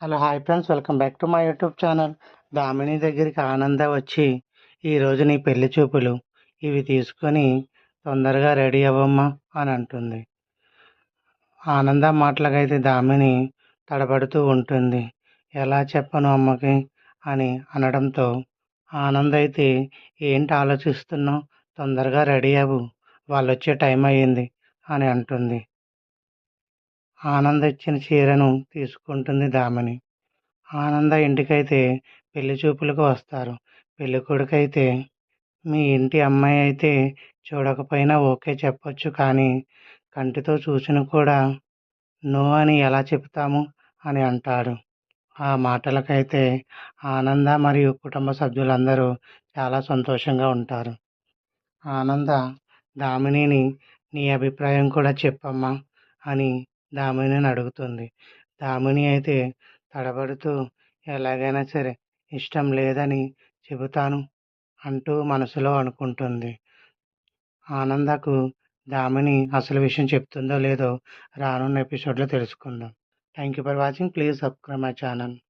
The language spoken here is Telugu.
Hello hi friends, welcome back to my YouTube channel. Damini దగ్గరికి ఆనంద వచ్చి, ఈరోజు నీ పెళ్లి చూపులు, ఇవి తీసుకొని తొందరగా రెడీ అవ్వమ్మా అని అంటుంది. ఆనంద మాటలకైతే దామిని తడబడుతూ ఉంటుంది. ఎలా చెప్పను అమ్మకి అని అనడంతో ఆనంద్ అయితే, ఏంటి ఆలోచిస్తున్నావు, తొందరగా రెడీ అవ్వు, వాళ్ళు వచ్చే టైం అయ్యింది అని అంటుంది. ఆనంద్ ఇచ్చిన చీరను తీసుకుంటుంది దామిని. ఆనంద ఇంటికైతే పెళ్లి చూపులకు వస్తారు. పెళ్ళికొడుకైతే, మీ ఇంటి అమ్మాయి అయితే చూడకపోయినా ఓకే చెప్పొచ్చు, కానీ కంటితో చూసిన కూడా నో అని ఎలా చెప్తాము అని అంటాడు. ఆ మాటలకైతే ఆనంద మరియు కుటుంబ సభ్యులందరూ చాలా సంతోషంగా ఉంటారు. ఆనంద దామినిని, నీ అభిప్రాయం కూడా చెప్పమ్మా అని దామినిని అడుగుతుంది. దామిని అయితే తడబడుతూ, ఎలాగైనా సరే ఇష్టం లేదని చెబుతాను అంటూ మనసులో అనుకుంటుంది. ఆనందకు దామిని అసలు విషయం చెప్తుందో లేదో రానున్న ఎపిసోడ్లో తెలుసుకుందాం. Thank you for watching. Please subscribe my channel.